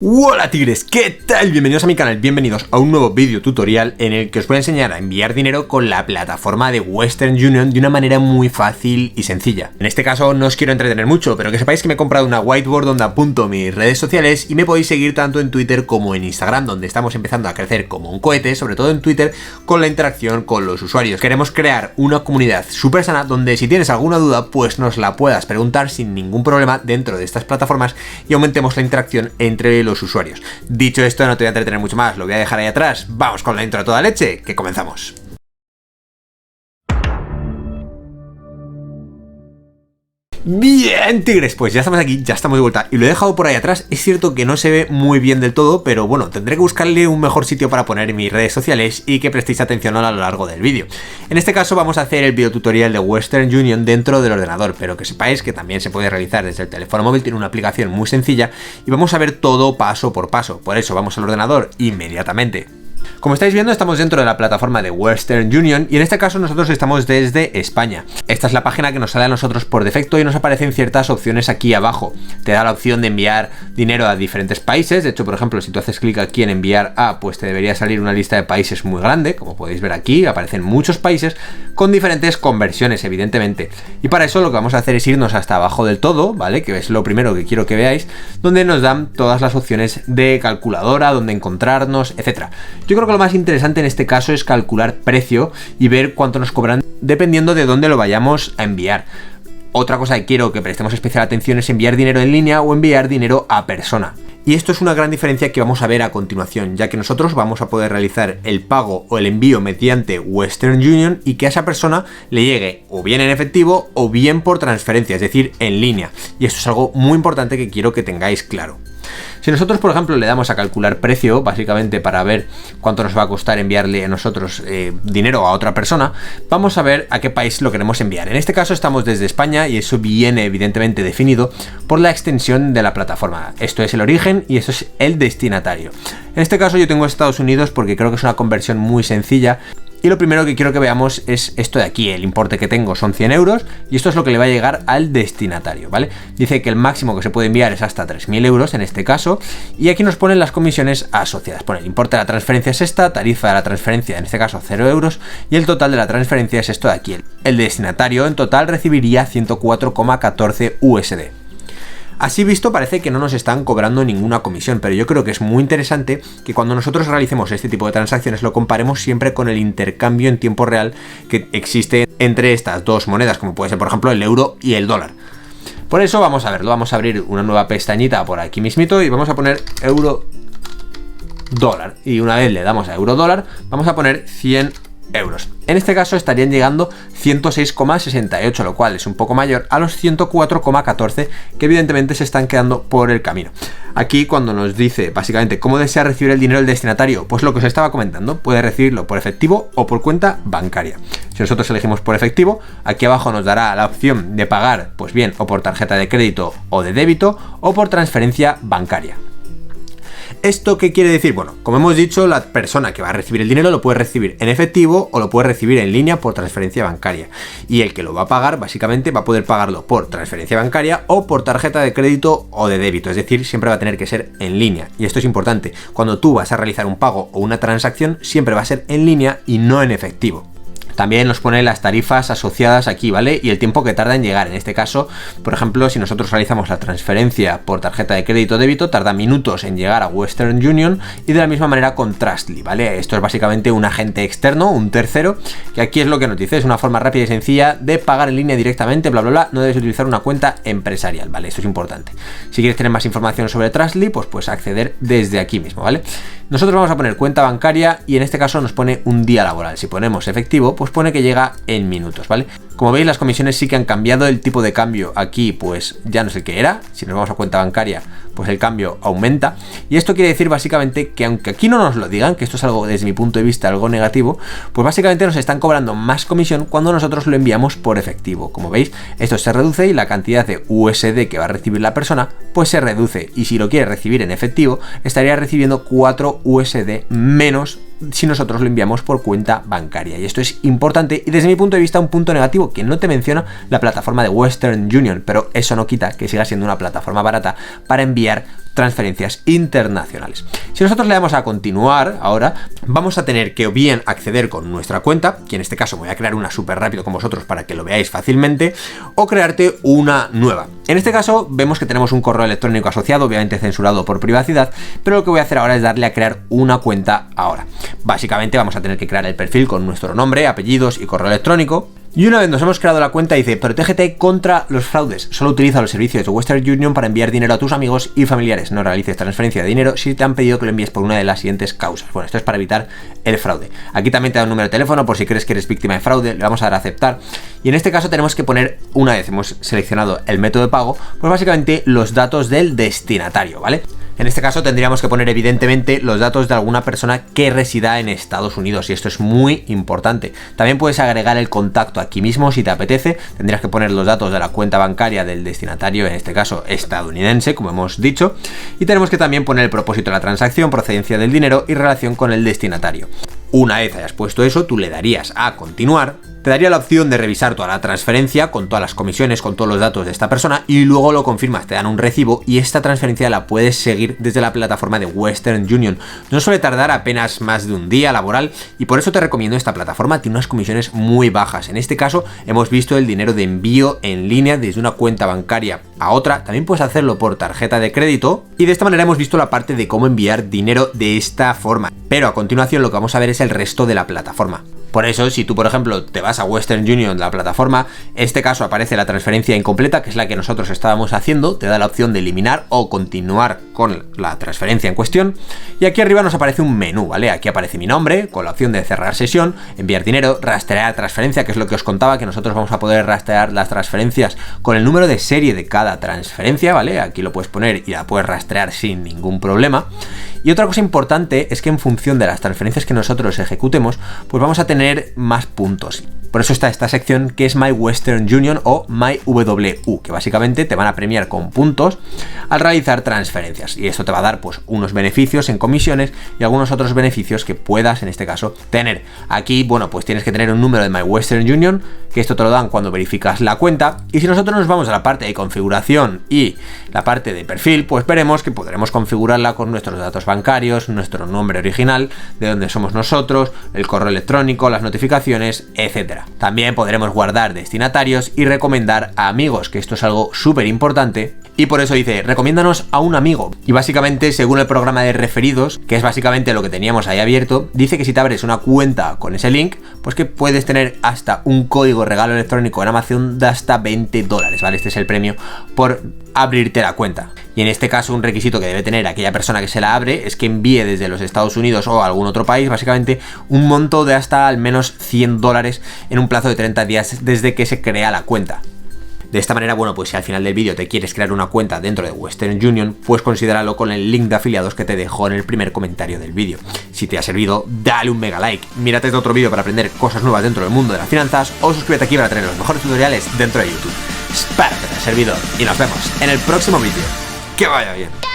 Hola tigres, ¿qué tal? Bienvenidos a mi canal, bienvenidos a un nuevo vídeo tutorial en el que os voy a enseñar a enviar dinero con la plataforma de Western Union de una manera muy fácil y sencilla. En este caso no os quiero entretener mucho, pero que sepáis que me he comprado una whiteboard donde apunto mis redes sociales y me podéis seguir tanto en Twitter como en Instagram, donde estamos empezando a crecer como un cohete, sobre todo en Twitter, con la interacción con los usuarios. Queremos crear una comunidad súper sana donde si tienes alguna duda, pues nos la puedas preguntar sin ningún problema dentro de estas plataformas y aumentemos la interacción entre los usuarios. Dicho esto, no te voy a entretener mucho más, lo voy a dejar ahí atrás. Vamos con la intro a toda leche, que comenzamos. Bien, tigres, pues ya estamos aquí, ya estamos de vuelta y lo he dejado por ahí atrás. Es cierto que no se ve muy bien del todo, pero bueno, tendré que buscarle un mejor sitio para poner mis redes sociales y que prestéis atención a lo largo del vídeo. En este caso vamos a hacer el videotutorial de Western Union dentro del ordenador, pero que sepáis que también se puede realizar desde el teléfono móvil, tiene una aplicación muy sencilla y vamos a ver todo paso por paso. Por eso vamos al ordenador inmediatamente. Como estáis viendo, estamos dentro de la plataforma de Western Union y en este caso nosotros estamos desde España. Esta es la página que nos sale a nosotros por defecto y nos aparecen ciertas opciones aquí abajo. Te da la opción de enviar dinero a diferentes países. De hecho, por ejemplo, si tú haces clic aquí en enviar a, pues te debería salir una lista de países muy grande. Como podéis ver aquí, aparecen muchos países con diferentes conversiones, evidentemente. Y para eso lo que vamos a hacer es irnos hasta abajo del todo, ¿vale? Que es lo primero que quiero que veáis, donde nos dan todas las opciones de calculadora, donde encontrarnos, etcétera. Yo creo que lo más interesante en este caso es calcular precio y ver cuánto nos cobran dependiendo de dónde lo vayamos a enviar. Otra cosa que quiero que prestemos especial atención es enviar dinero en línea o enviar dinero a persona. Y esto es una gran diferencia que vamos a ver a continuación, ya que nosotros vamos a poder realizar el pago o el envío mediante Western Union y que a esa persona le llegue o bien en efectivo o bien por transferencia, es decir, en línea. Y esto es algo muy importante que quiero que tengáis claro. Si nosotros, por ejemplo, le damos a calcular precio, básicamente para ver cuánto nos va a costar enviarle a nosotros dinero a otra persona, vamos a ver a qué país lo queremos enviar. En este caso estamos desde España y eso viene evidentemente definido por la extensión de la plataforma. Esto es el origen y esto es el destinatario. En este caso yo tengo Estados Unidos porque creo que es una conversión muy sencilla. Y lo primero que quiero que veamos es esto de aquí, el importe que tengo son 100 euros y esto es lo que le va a llegar al destinatario, ¿vale? Dice que el máximo que se puede enviar es hasta 3.000 euros en este caso y aquí nos ponen las comisiones asociadas. Pone el importe de la transferencia es esta, tarifa de la transferencia en este caso 0 euros y el total de la transferencia es esto de aquí. El destinatario en total recibiría 104,14 USD. Así visto parece que no nos están cobrando ninguna comisión, pero yo creo que es muy interesante que cuando nosotros realicemos este tipo de transacciones lo comparemos siempre con el intercambio en tiempo real que existe entre estas dos monedas, como puede ser por ejemplo el euro y el dólar. Por eso vamos a verlo, vamos a abrir una nueva pestañita por aquí mismito y vamos a poner euro dólar y una vez le damos a euro dólar vamos a poner 100 euros. En este caso estarían llegando 106,68, lo cual es un poco mayor a los 104,14 que evidentemente se están quedando por el camino. Aquí cuando nos dice básicamente cómo desea recibir el dinero del destinatario, pues lo que os estaba comentando, puede recibirlo por efectivo o por cuenta bancaria. Si nosotros elegimos por efectivo, aquí abajo nos dará la opción de pagar, pues bien, o por tarjeta de crédito o de débito o por transferencia bancaria. ¿Esto qué quiere decir? Bueno, como hemos dicho, la persona que va a recibir el dinero lo puede recibir en efectivo o lo puede recibir en línea por transferencia bancaria. Y el que lo va a pagar, básicamente, va a poder pagarlo por transferencia bancaria o por tarjeta de crédito o de débito. Es decir, siempre va a tener que ser en línea. Y esto es importante. Cuando tú vas a realizar un pago o una transacción, siempre va a ser en línea y no en efectivo. También nos pone las tarifas asociadas aquí, ¿vale? Y el tiempo que tarda en llegar. En este caso, por ejemplo, si nosotros realizamos la transferencia por tarjeta de crédito o débito, tarda minutos en llegar a Western Union y de la misma manera con Trustly, ¿vale? Esto es básicamente un agente externo, un tercero, que aquí es lo que nos dice, es una forma rápida y sencilla de pagar en línea directamente, bla, bla, bla, no debes utilizar una cuenta empresarial, ¿vale? Esto es importante. Si quieres tener más información sobre Trustly, pues puedes acceder desde aquí mismo, ¿vale? Nosotros vamos a poner cuenta bancaria y en este caso nos pone un día laboral. Si ponemos efectivo, pues pone que llega en minutos, ¿vale? Como veis, las comisiones sí que han cambiado, el tipo de cambio aquí pues ya no es el que era. Si nos vamos a cuenta bancaria, pues el cambio aumenta. Y esto quiere decir básicamente que aunque aquí no nos lo digan, que esto es algo desde mi punto de vista algo negativo, pues básicamente nos están cobrando más comisión cuando nosotros lo enviamos por efectivo. Como veis, esto se reduce y la cantidad de USD que va a recibir la persona pues se reduce. Y si lo quiere recibir en efectivo, estaría recibiendo 4 USD menos si nosotros lo enviamos por cuenta bancaria. Y esto es importante y desde mi punto de vista un punto negativo que no te menciona la plataforma de Western Union, pero eso no quita que siga siendo una plataforma barata para enviar transferencias internacionales. Si nosotros le damos a continuar ahora, vamos a tener que o bien acceder con nuestra cuenta, que en este caso voy a crear una súper rápido con vosotros para que lo veáis fácilmente, o crearte una nueva. En este caso vemos que tenemos un correo electrónico asociado, obviamente censurado por privacidad, pero lo que voy a hacer ahora es darle a crear una cuenta ahora. Básicamente vamos a tener que crear el perfil con nuestro nombre, apellidos y correo electrónico. Y una vez nos hemos creado la cuenta, dice: protégete contra los fraudes. Solo utiliza los servicios de Western Union para enviar dinero a tus amigos y familiares. No realices transferencia de dinero si te han pedido que lo envíes por una de las siguientes causas. Bueno, esto es para evitar el fraude. Aquí también te da un número de teléfono por si crees que eres víctima de fraude. Le vamos a dar a aceptar. Y en este caso tenemos que poner, una vez hemos seleccionado el método de pago, pues básicamente los datos del destinatario, ¿vale? En este caso tendríamos que poner evidentemente los datos de alguna persona que resida en Estados Unidos, y esto es muy importante. También puedes agregar el contacto aquí mismo si te apetece. Tendrías que poner los datos de la cuenta bancaria del destinatario, en este caso estadounidense, como hemos dicho, y tenemos que también poner el propósito de la transacción, procedencia del dinero y relación con el destinatario. Una vez hayas puesto eso, tú le darías a continuar. Te daría la opción de revisar toda la transferencia con todas las comisiones, con todos los datos de esta persona, y luego lo confirmas, te dan un recibo y esta transferencia la puedes seguir desde la plataforma de Western Union. No suele tardar apenas más de un día laboral y por eso te recomiendo esta plataforma, tiene unas comisiones muy bajas. En este caso hemos visto el dinero de envío en línea desde una cuenta bancaria a otra, también puedes hacerlo por tarjeta de crédito y de esta manera hemos visto la parte de cómo enviar dinero de esta forma. Pero a continuación lo que vamos a ver es el resto de la plataforma. Por eso, si tú, por ejemplo, te vas a Western Union, la plataforma, en este caso aparece la transferencia incompleta, que es la que nosotros estábamos haciendo, te da la opción de eliminar o continuar con la transferencia en cuestión, y aquí arriba nos aparece un menú, ¿vale? Aquí aparece mi nombre, con la opción de cerrar sesión, enviar dinero, rastrear transferencia, que es lo que os contaba, que nosotros vamos a poder rastrear las transferencias con el número de serie de cada transferencia, ¿vale? Aquí lo puedes poner y la puedes rastrear sin ningún problema. Y otra cosa importante es que en función de las transferencias que nosotros ejecutemos, pues vamos a tener más puntos. Por eso está esta sección que es My Western Union o My WU, que básicamente te van a premiar con puntos al realizar transferencias. Y esto te va a dar pues unos beneficios en comisiones y algunos otros beneficios que puedas en este caso tener. Aquí, bueno, pues tienes que tener un número de My Western Union, que esto te lo dan cuando verificas la cuenta. Y si nosotros nos vamos a la parte de configuración y la parte de perfil, pues veremos que podremos configurarla con nuestros datos bancarios, nuestro nombre original, de dónde somos nosotros, el correo electrónico, las notificaciones, etcétera. También podremos guardar destinatarios y recomendar a amigos, que esto es algo súper importante. Y por eso dice, recomiéndanos a un amigo. Y básicamente, según el programa de referidos, que es básicamente lo que teníamos ahí abierto, dice que si te abres una cuenta con ese link, pues que puedes tener hasta un código regalo electrónico en Amazon de hasta $20, ¿vale? Este es el premio por abrirte la cuenta. Y en este caso un requisito que debe tener aquella persona que se la abre es que envíe desde los Estados Unidos o algún otro país, básicamente un monto de hasta al menos $100 en un plazo de 30 días desde que se crea la cuenta. De esta manera, bueno, pues si al final del vídeo te quieres crear una cuenta dentro de Western Union, pues considéralo con el link de afiliados que te dejo en el primer comentario del vídeo. Si te ha servido, dale un mega like, mírate otro vídeo para aprender cosas nuevas dentro del mundo de las finanzas o suscríbete aquí para tener los mejores tutoriales dentro de YouTube. Espero que te haya servido y nos vemos en el próximo vídeo. ¡Que vaya bien!